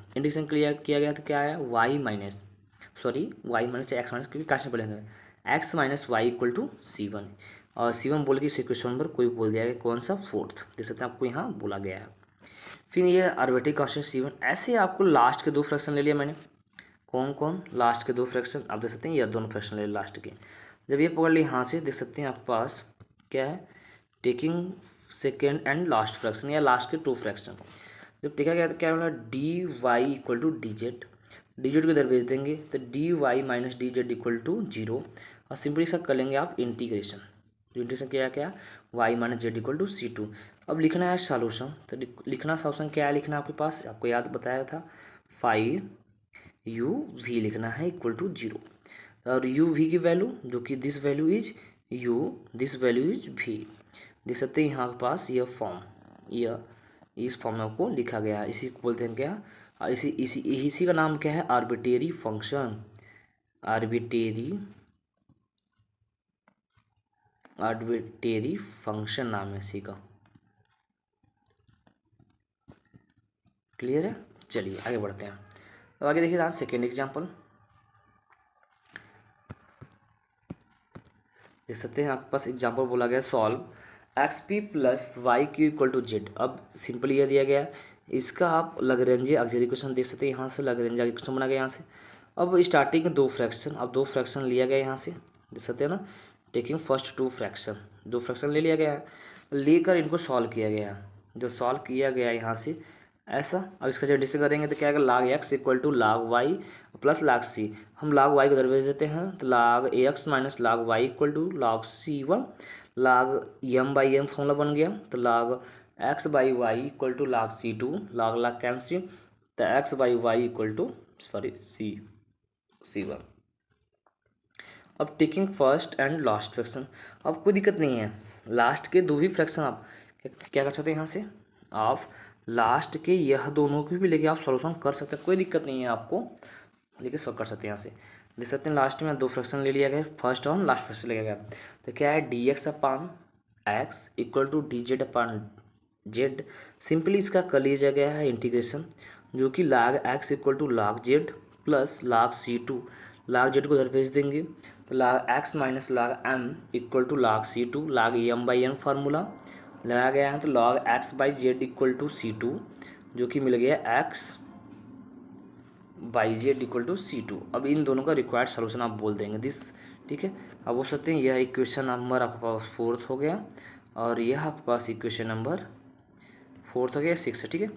किया गया तो क्या है, वाई माइनस एक्स माइनस, क्योंकि काटने पड़ेगा, x minus y equal to C1। और C1 बोल के इस इक्वेशन नंबर कोई बोल दिया गया कौन सा, फोर्थ, देख सकते हैं आपको यहाँ बोला गया है। फिर ये आर्बिट्रेरी कांस्टेंट C1। ऐसे आपको लास्ट के दो फ्रैक्शन ले लिया मैंने, कौन कौन, लास्ट के दो फ्रैक्शन आप देख सकते हैं, ये दोनों फ्रैक्शन ले लास्ट के। जब ये पकड़ लिए यहाँ से देख सकते हैं आपके पास क्या है, taking second and last fraction या लास्ट के टू फ्रैक्शन। जब देखा गया तो क्या होगा, d Y equal to D z को इधर भेज देंगे तो d Y minus D z equal to 0। और सिंपली इसका कर लेंगे आप इंटीग्रेशन, जो इंटीग्रेशन क्या y minus z equal to C2। अब लिखना है सॉल्यूशन, तो लिखना सॉल्यूशन क्या है, लिखना आपके पास आपको याद बताया था 5u v लिखना है इक्वल टू 0। और u v की वैल्यू जो कि this value is u, this value is v, देख सकते हैं यहाँ के पास यह फॉर्म, यह इस फॉर्म में आपको लिखा गया है। इसी को बोलते हैं क्या, और इसी का नाम क्या है, आर्बिट्रेरी फंक्शन, आर्बिट्रेरी फंक्शन नाम है इसी का। क्लियर है, चलिए आगे बढ़ते हैं। तो आगे देखिए आज सेकेंड एग्जाम्पल देख सकते हैं आपके पास एग्जाम्पल बोला गया, solve x p plus y q equal to z. अब सिंपल यह दिया गया है, इसका आप लैग्रेंज ऑक्सिलरी इक्वेशन देख सकते हैं, यहाँ से लैग्रेंज इक्वेशन बना गया यहाँ से। अब स्टार्टिंग में दो फ्रैक्शन, अब दो फ्रैक्शन लिया गया यहाँ से देख सकते हैं ना, टेकिंग फर्स्ट टू फ्रैक्शन, दो फ्रैक्शन ले लिया गया है, लेकर इनको सॉल्व किया गया। जो सॉल्व किया गया यहाँ से ऐसा, अब इसका जब डिस्कस करेंगे तो क्या आएगा, लाग एक्स इक्वल टू लाग वाई प्लस लाग सी। हम लाग वाई को इधर भेज देते हैं तो लाग एक्स माइनस लाग वाई इक्वल टू लाग C1। लाग एम बाई एम फॉर्मूला बन गया, तो log x by y equal to log C2, log log cancel, तो x by y equal to C1। अब taking first and last fraction, अब कोई दिक्कत नहीं है, लास्ट के दो ही फ्रैक्शन आप क्या कर सकते हैं, यहाँ से आप लास्ट के यह दोनों की भी लेके आप सॉल्यूशन कर सकते हैं, कोई दिक्कत नहीं है, आपको लेके सॉल्व कर सकते हैं। यहाँ से देख सकते हैं लास्ट में दो फ्रैक्शन ले लिया गया, फर्स्ट और लास्ट फ्रैक्शन लिया गया, तो क्या है d x upon x equal to D Z upon z. Simply इसका कर लिया गया है इंटीग्रेशन, जो कि log x equal to log z plus log C2, लाग जेड को इधर भेज देंगे तो लाग एक्स माइनस लाग M equal to log C2, लाग एम बाई एन फार्मूला लगाया गया है, तो log x by z equal to C2, जो कि मिल गया x by z equal to C2। अब इन दोनों का रिक्वायर्ड सॉल्यूशन आप बोल देंगे दिस, ठीक है। अब बोल सकते हैं यह इक्वेशन नंबर आपके पास फोर्थ हो गया, और यह आपके पास इक्वेशन नंबर फोर्थ हो गया, 6 है, ठीक है।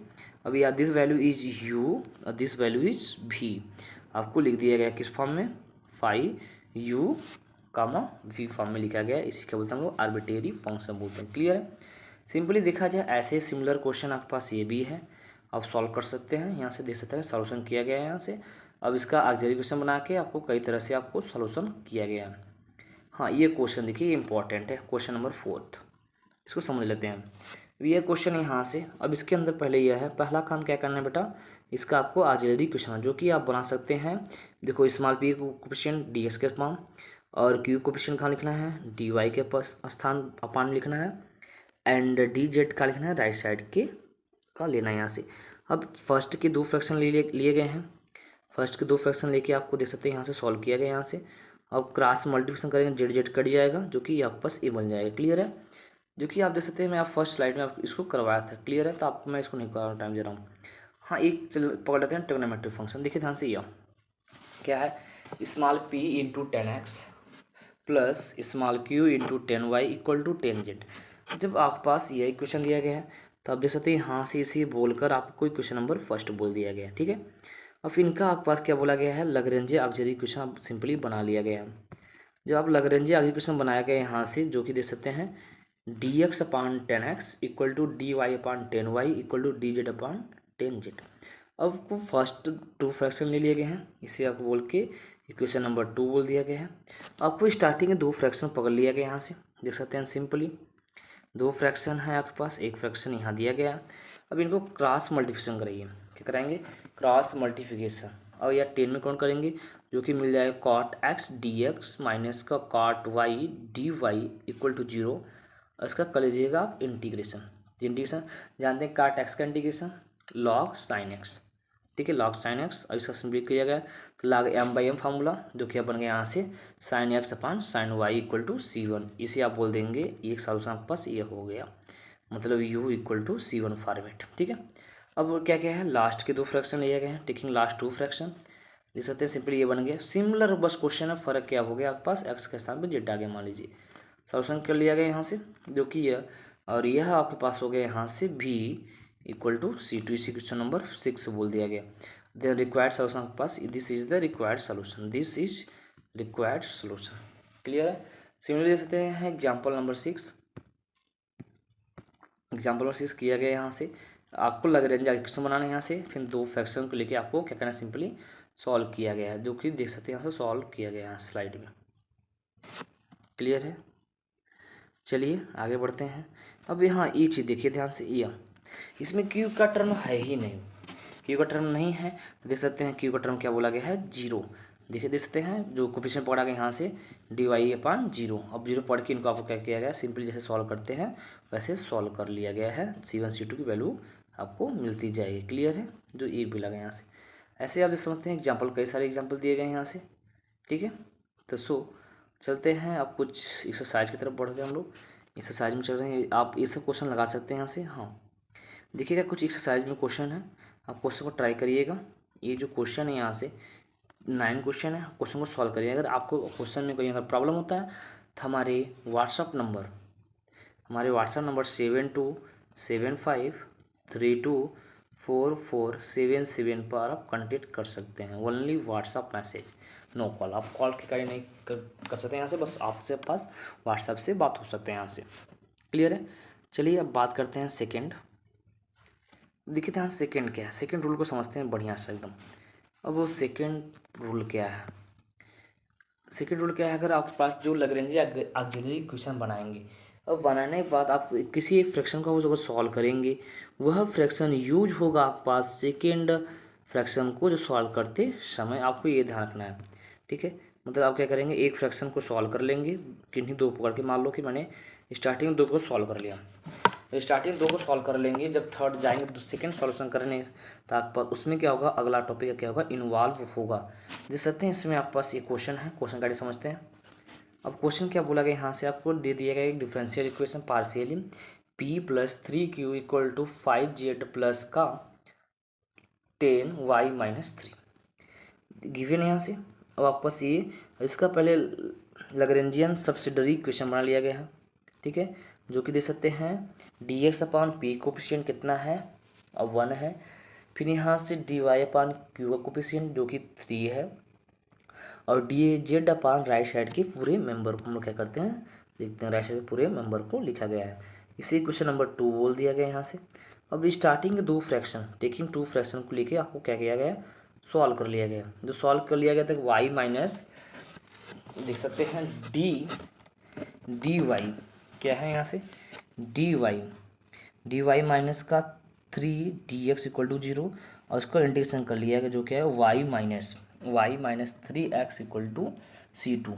अब यह दिस वैल्यू इज u और दिस वैल्यू इज v, आपको लिख दिया गया किस फॉर्म में, 5u v फॉर्म में लिखा गया, इसी का बोलते हैं हम लोग आर्बिट्रेरी फंक्शन बोलते हैं। क्लियर है, सिंपली देखा जाए ऐसे सिमिलर क्वेश्चन आपके पास ये भी है, आप सॉल्व कर सकते हैं, यहाँ से देख सकते हैं सॉल्यूशन किया गया है यहाँ से। अब इसका ऑक्सिलरी क्वेश्चन बना के आपको कई तरह से आपको सॉल्यूशन किया गया है। हाँ ये क्वेश्चन देखिए इंपॉर्टेंट है, क्वेश्चन नंबर 4, इसको समझ लेते हैं। ये क्वेश्चन यहाँ से, अब इसके अंदर पहले यह है, पहला काम क्या करना है बेटा, इसका आपको ऑक्सिलरी क्वेश्चन जो कि आप बना सकते हैं। देखो small p coefficient D x के अपान, और q कोएफिशिएंट कहाँ लिखना है, डी वाई के स्थान अपान लिखना है, एंड डी जेड का लिखना है राइट साइड के का लेना है यहाँ से। अब फर्स्ट के दो फ्रैक्शन लिए गए हैं, फर्स्ट के दो फ्रैक्शन लेके आपको देख सकते हैं यहाँ से सॉल्व किया गया यहाँ से। अब क्रॉस मल्टीप्लिकेशन करेंगे जेड जेड कट जाएगा, जो कि आपके पास ए बन जाएगा। क्लियर है, जो कि आप देख सकते हैं मैं आप फर्स्ट स्लाइड में आप इसको करवाया था। क्लियर है, तो आपको मैं इसको नहीं कर रहा हूँ, टाइम दे रहा हूँ। हाँ एक चल पकड़ लेते हैं ट्रिग्नोमेट्रिक फंक्शन, देखिए ध्यान से ये क्या है, small p into 10x plus small q into 10y equal to 10z। जब आपके पास यह इक्वेशन दिया गया है तो आप देख सकते हैं यहाँ से इसे बोलकर आपको इक्वेशन नंबर फर्स्ट बोल दिया गया है, ठीक है। अब इनका आपके पास क्या बोला गया है, लैग्रेंज ऑक्सिलरी इक्वेशन सिंपली बना लिया गया है। जब आप लैग्रेंज इक्वेशन बनाया गया यहाँ से, जो कि देख सकते हैं dx upon 10x equal to dy upon 10y equal to dz upon 10z। अब को फर्स्ट टू फ्रैक्शन ले लिए गए हैं, इसे आपको बोल के इक्वेशन नंबर 2 बोल दिया गया है। आपको स्टार्टिंग में दो फ्रैक्शन पकड़ लिया गया यहाँ से, देख सकते हैं सिंपली दो फ्रैक्शन है आपके पास, एक फ्रैक्शन यहाँ दिया गया। अब इनको क्रॉस मल्टीप्लिकेशन कराइए, क्या कराएंगे क्रॉस मल्टीप्लिकेशन, और या 10 में कौन करेंगे, जो कि मिल जाएगा cot X D x minus का cot Y D Y equal to 0। इसका कर लीजिएगा आप इंटीग्रेशन। इंटीग्रेशन जानते हैं काट एक्स का इंटीग्रेशन लॉग साइन एक्स, ठीक है लॉग साइन एक्स। अब इसका सिंपली किया गया तो log m by m formula, जो कि बन गया यहाँ से sine x upon sine y equal to C1। इसे आप बोल देंगे एक सॉल्यूशन आपके पास ये हो गया, मतलब u equal to C1 format, ठीक है। अब क्या क्या है, लास्ट के दो फ्रैक्शन लिए गए हैं, टेकिंग लास्ट टू फ्रैक्शन देख सकते हैं सिंपली ये बन गया सिमिलर, बस क्वेश्चन है फ़र्क क्या हो गया आपके पास एक्स के स्थान पर जेड आ गया, मान लीजिए सॉल्यूशन कर लिया गया यहाँ से, जो कि यह और यह आपके पास हो गया यहाँ से v इक्वल टू C2, इसी क्वेश्चन नंबर 6 बोल दिया गया। द रिक्वायर्ड सॉल्यूशन आपके पास, this is the required solution, this is required solution, clear है। सिमिलरली दे सकते हैं एग्जाम्पल नंबर 6, एग्जाम्पल नंबर 6 किया गया यहाँ से आपको लग रहा है क्वेश्चन बनाना है यहाँ से, फिर दो फ्रैक्शन को लेके आपको क्या करना है सिंपली सॉल्व किया गया है, जो कि देख सकते हैं यहाँ से सॉल्व किया गया है स्लाइड में, क्लियर है। चलिए आगे बढ़ते हैं। अब यहाँ ये चीज़ देखिए ध्यान से, यह इसमें क्यू का टर्म है ही नहीं, क्यू का टर्म नहीं है, देख सकते हैं क्यू का टर्म क्या बोला गया है 0। देखिए देख सकते हैं जो कोफिशिएंट पकड़ा गया यहाँ से डी वाई अपान 0। अब 0 पढ़ के इनको आपको क्या किया गया सिंपली जैसे सॉल्व करते हैं वैसे सॉल्व कर लिया गया है, C1 C2 की वैल्यू आपको मिलती जाएगी, क्लियर है। जो ये मिला गया यहाँ से, ऐसे आप समझते हैं एग्जाम्पल कई सारे एग्जाम्पल दिए गए हैं यहाँ से, ठीक है। तो चलते हैं आप कुछ एक्सरसाइज की तरफ बढ़ते हैं, हम लोग एक्सरसाइज में चल रहे हैं, आप ये सब क्वेश्चन लगा सकते हैं यहाँ से। हाँ देखिएगा कुछ एक्सरसाइज में क्वेश्चन है, आप क्वेश्चन को ट्राई करिएगा। ये जो क्वेश्चन है यहाँ से 9 क्वेश्चन है, क्वेश्चन को सॉल्व करिए। अगर आपको क्वेश्चन में कोई अगर प्रॉब्लम होता है तो हमारे व्हाट्सअप नंबर 7275324477 पर आप कॉन्टेक्ट कर सकते हैं, only WhatsApp message, no call. आप कॉल की कार्य नहीं कर सकते यहाँ से, बस आपसे पास व्हाट्सअप से बात हो सकते हैं यहाँ से, क्लियर है। चलिए अब बात करते हैं सेकेंड। देखिए यहाँ सेकेंड क्या है, सेकेंड रूल को समझते हैं बढ़िया से एकदम। अब वो सेकेंड रूल क्या है, सेकेंड रूल क्या है, अगर आपके पास जो लैग्रेंज ऑक्सिलरी इक्वेशन बनाएंगे, अब बनाने के बाद आप किसी एक फ्रैक्शन को अगर सॉल्व करेंगे, वह फ्रैक्शन यूज होगा आपके पास सेकेंड फ्रैक्शन को जो सॉल्व करते समय, आपको ये ध्यान रखना है, ठीक है। मतलब आप क्या करेंगे, एक फ्रैक्शन को सॉल्व कर लेंगे किन्हीं दो पकड़ के, मान लो कि मैंने स्टार्टिंग 2 को सॉल्व कर लिया, स्टार्टिंग 2 को सॉल्व कर लेंगे, जब थर्ड जाएंगे तो सेकेंड सॉल्यूशन करने तक पर उसमें क्या होगा, अगला टॉपिक क्या होगा इन्वॉल्व होगा। देख सकते हैं इसमें आपके पास ये क्वेश्चन है, क्वेश्चन गाड़ी समझते हैं। अब क्वेश्चन क्या बोला गया यहाँ से, आपको दे दिया गया एक differential equation partially p + 3q = 5z plus का 10y - 3 गिवन यहाँ से। अब आपके पास ये इसका पहले लैग्रेंजियन सब्सिडरी इक्वेशन बना लिया गया है, ठीक है, जो कि दे सकते हैं dx अपान पी कोफिशिएंट कितना है, अब 1 है। फिर यहाँ से dy अपान क्यू का कोफिशिएंट जो कि 3 है, और dz अपान राइट साइड के पूरे मेंबर को हम लोग क्या करते हैं देखते हैं, राइट साइड के पूरे मेंबर को लिखा गया है, इसे क्वेश्चन नंबर 2 बोल दिया गया यहाँ से। अब स्टार्टिंग के दो फ्रैक्शन टेकिंग टू फ्रैक्शन को लेके आपको क्या किया गया सॉल्व कर लिया गया, जो सॉल्व कर लिया गया था y माइनस देख सकते हैं डी वाई क्या है यहाँ से डी वाई माइनस का 3dx = 0, और उसको इंटीग्रेशन कर लिया गया जो क्या है y माइनस 3x = C2।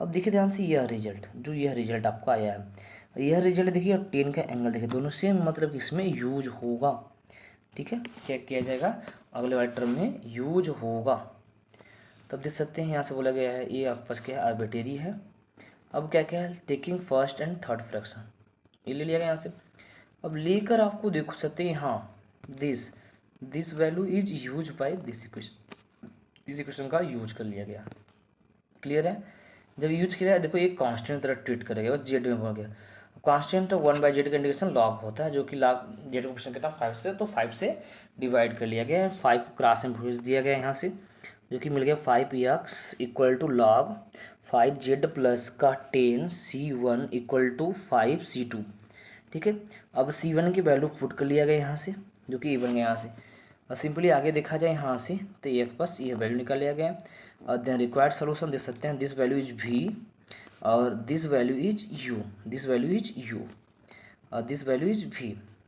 अब देखिए ध्यान से यह रिजल्ट आपको आया है, यह रिजल्ट देखिए और 10 का एंगल देखिए, दोनों सेम मतलब इसमें यूज होगा, ठीक है। क्या किया जाएगा अगले वाले टर्म में यूज होगा। तब देख सकते हैं यहाँ से बोला गया है ये आपके पास क्या है आर्बिट्रेरी है। अब क्या क्या है taking first and third fraction ये ले लिया गया यहाँ से। अब लेकर आपको देख सकते हैं हाँ this value is use by this equation का यूज कर लिया गया, क्लियर है। जब यूज किया है देखो एक कांस्टेंट तरह ट्रीट करेगा, जेड में हो गया कांस्टेंट 1/z का इंटीग्रेशन लॉग होता है, जो कि लॉग जेड का क्वेश्चन कितना 5 से, तो 5 से डिवाइड कर लिया गया है, 5 को क्रॉस में भेज दिया गया यहाँ से, जो कि मिल गया 5x = log 5z प्लस का 10c1 इक्वल टू 5c2। ठीक है, अब c1 की वैल्यू पुट कर लिया गया यहाँ से, जो कि ये बन गया यहाँ से, और सिंपली आगे देखा जाए यहाँ से तो ये बस ये वैल्यू निकाल लिया गया। और देन रिक्वायर्ड सोल्यूशन दे सकते हैं, दिस वैल्यू इज v और this value is u, this value is u और दिस वैल्यू इज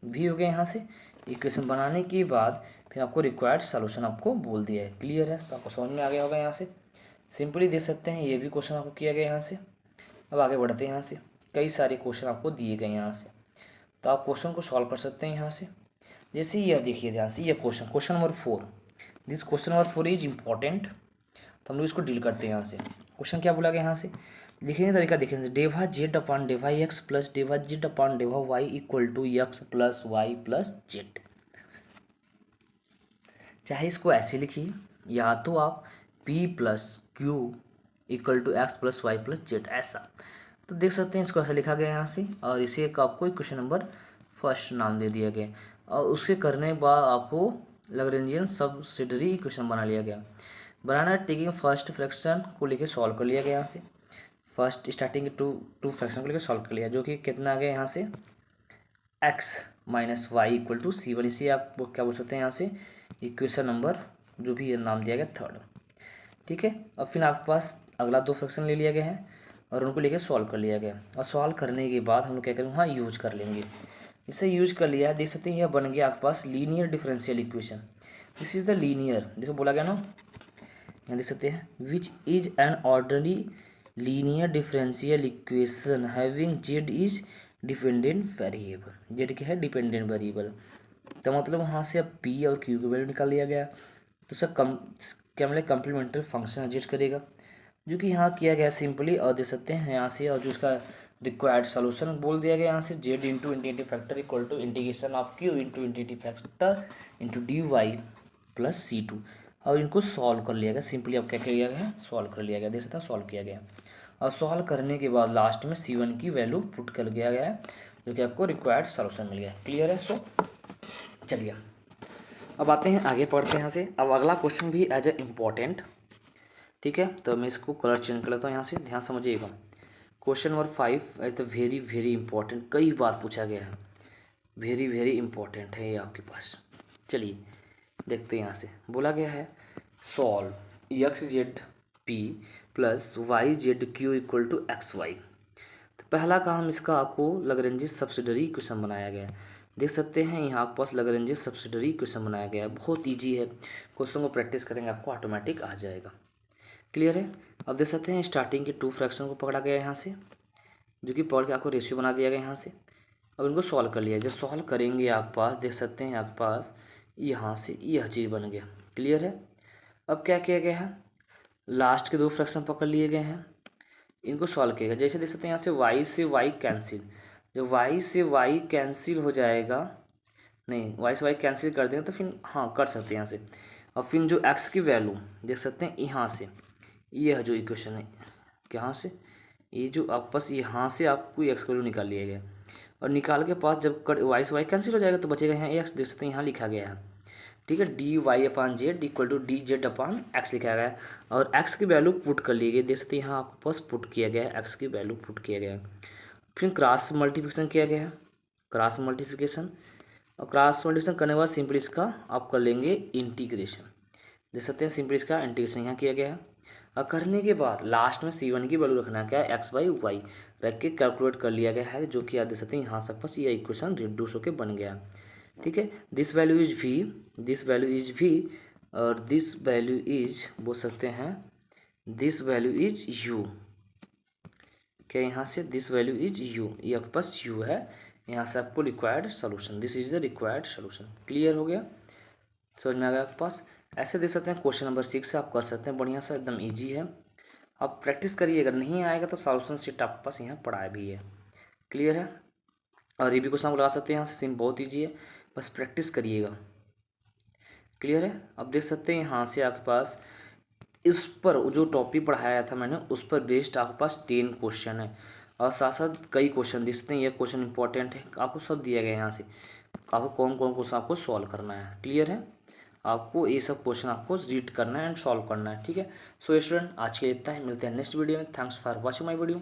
v हो गया यहाँ से। इक्वेशन बनाने के बाद फिर आपको रिक्वायर्ड सोल्यूशन आपको बोल दिया है। क्लियर है, तो आपको समझ में आ गया होगा। यहाँ से सिंपली दे सकते हैं, ये भी क्वेश्चन आपको किया गया यहाँ से। अब आगे बढ़ते हैं, यहाँ से कई सारे क्वेश्चन आपको दिए गए यहाँ से, तो आप क्वेश्चन को सॉल्व कर सकते हैं यहाँ से। जैसे यह देखिए ध्यान से, ये question number 4, this question number 4 is important, तो हम लोग इसको डील करते हैं यहाँ से। क्वेश्चन क्या बोला गया यहाँ से, लिखने का तरीका देखेंगे, del Z upon डेवा X plus del Z upon डेवा Y equal to x plus Y plus Z. चाहे इसको ऐसे लिखिए या तो आप p plus Q equal to x plus Y plus Z, ऐसा तो देख सकते हैं। इसको ऐसा लिखा गया यहाँ से, और इसे एक आपको क्वेश्चन नंबर फर्स्ट नाम दे दिया गया, और उसके करने के बाद आपको लैग्रेंजियन सब्सिडियरी इक्वेशन बना लिया गया। बनाना टेकिंग फर्स्ट फ्रैक्शन को लेके सॉल्व कर लिया गया यहाँ से, फर्स्ट स्टार्टिंग के टू फ्रैक्शन को लेकर सॉल्व कर लिया, जो कि कितना आ गया यहाँ से x minus y equal to c1। इसे आप क्या बोल सकते हैं यहाँ से, इक्वेशन नंबर जो भी नाम दिया गया थर्ड। ठीक है, अब फिर आपके पास अगला दो फ्रैक्शन ले लिया गया है और उनको लेके सॉल्व कर लिया गया, और सॉल्व करने के बाद हम लोग क्या करेंगे, वहाँ यूज कर लेंगे। इसे यूज कर लिया, देख सकते हैं यह बन गया आपके पास linear differential equation. This is the linear, देखो बोला गया ना, यहाँ देख सकते हैं, which is an ordinary linear differential equation having Z is dependent variable. Z क्या है, डिपेंडेंट वेरिएबल, तो मतलब वहाँ से अब पी और क्यू की वैल्यू निकाल लिया गया, तो उसका क्या मतलब कम्प्लीमेंट्री फंक्शन एडजस्ट करेगा, जो कि यहाँ किया गया सिंपली। और दे सकते हैं यहाँ से, और जो उसका रिक्वायर्ड सोल्यूशन बोल दिया गया यहाँ से, z into integrative factor equal to integration of q into integrative factor into d y plus C2, और इनको सॉल्व कर लिया गया सिंपली। अब क्या किया गया, सॉल्व कर लिया गया, देख सकते हैं सॉल्व किया गया, और सॉल्व करने के बाद लास्ट में C1 की वैल्यू पुट कर दिया गया है, जो कि आपको रिक्वायर्ड सोल्यूशन मिल गया। क्लियर है। सो चलिए अब आते हैं आगे, पढ़ते हैं यहाँ से। अब अगला क्वेश्चन भी एज ए इम्पॉर्टेंट, ठीक है, तो मैं इसको कलर चेंज कर लेता हूँ यहाँ से, ध्यान समझिएगा। Question number 5 as the very very important, कई बार पूछा गया है, वेरी वेरी इंपॉर्टेंट है ये आपके पास। चलिए देखते हैं यहाँ से, बोला गया है solve x z P plus y z q equal to x y. तो पहला काम इसका आपको लैग्रेंज सब्सिडियरी इक्वेशन बनाया गया है, देख सकते हैं यहाँ आपके पास लैग्रेंज सब्सिडियरी इक्वेशन बनाया गया है, बहुत ईजी है, क्वेश्चन को प्रैक्टिस करेंगे आपको ऑटोमेटिक आ जाएगा। क्लियर है। अब देख सकते हैं स्टार्टिंग के टू फ्रैक्शन को पकड़ा गया यहाँ से, जो कि पढ़ के आपको रेशियो बना दिया गया यहाँ से। अब इनको सॉल्व कर लिया, जब सॉल्व करेंगे आपके पास देख सकते हैं आपके पास यहाँ से यह चीज़ बन गया। क्लियर है। अब क्या किया गया है, लास्ट के दो फ्रैक्शन पकड़ लिए गए हैं, इनको सॉल्व किया गया। जैसे देख सकते हैं यहाँ से वाई से वाई कैंसिल, जब वाई से वाई कैंसिल हो जाएगा, नहीं वाई से वाई कैंसिल कर देंगे तो फिर हाँ कर सकते हैं यहाँ से। और फिर जो एक्स की वैल्यू देख सकते हैं यहाँ से, यह जो इक्वेशन है यहाँ से, ये जो आपके पास यहाँ से आपको एक्स की वैल्यू निकाल लिया गया, और निकाल के पास जब वाई से वाई कैंसिल हो जाएगा तो बचेगा यहाँ एक्स, देख सकते हैं यहाँ लिखा गया है। ठीक है, d Y upon z equal to D Z upon x लिखा गया है, और एक्स की वैल्यू पुट कर ली गई, देख सकते हैं यहाँ आपके पास पुट किया गया है, एक्स की वैल्यू पुट किया गया है। फिर क्रॉस मल्टीप्लिकेशन किया गया है, क्रॉस मल्टीप्लिकेशन, और क्रॉस मल्टीप्लिकेशन करने के बाद सिंपली इसका आप कर लेंगे इंटीग्रेशन, देख सकते हैं सिंपली इसका इंटीग्रेशन यहाँ किया गया है। और करने के बाद लास्ट में C1 की वैल्यू रखना क्या है, एक्स बाई वाई रख के कैलकुलेट कर लिया गया है, जो कि आप देख सकते हैं यहाँ सब पास ये इक्वेशन रिड्यूस होकर बन गया। ठीक है, this value is v, this value is v, और दिस वैल्यू इज बोल सकते हैं दिस वैल्यू इज u। क्या यहाँ से दिस वैल्यू इज u, ये आपके पास u है, यहाँ से आपको required solution, this is the required solution. Clear हो गया, समझ में आ गया आपके पास। ऐसे देख सकते हैं क्वेश्चन नंबर 6 से आप कर सकते हैं, बढ़िया सा एकदम इजी है, आप प्रैक्टिस करिए, अगर नहीं आएगा तो सॉल्यूशन सीट आपके पास यहाँ पढ़ा भी है। क्लियर है। और ये भी क्वेश्चन आप लगा सकते हैं यहाँ से, सिम बहुत ईजी है, बस प्रैक्टिस करिएगा। क्लियर है। अब देख सकते हैं यहाँ से आपके पास इस पर जो टॉपिक पढ़ाया था मैंने उस पर बेस्ड आपके पास 10 क्वेश्चन है, और साथ साथ कई क्वेश्चन दिखते हैं, ये क्वेश्चन इंपॉर्टेंट है, आपको सब दिया गया है यहाँ से, आपको कौन कौन क्वेश्चन आपको सॉल्व करना है। क्लियर है। आपको ये सब क्वेश्चन आपको रीड करना है एंड सॉल्व करना है, ठीक है। सो स्टूडेंट आज के लिए इतना ही, मिलते हैं नेक्स्ट वीडियो में। Thanks for watching my video.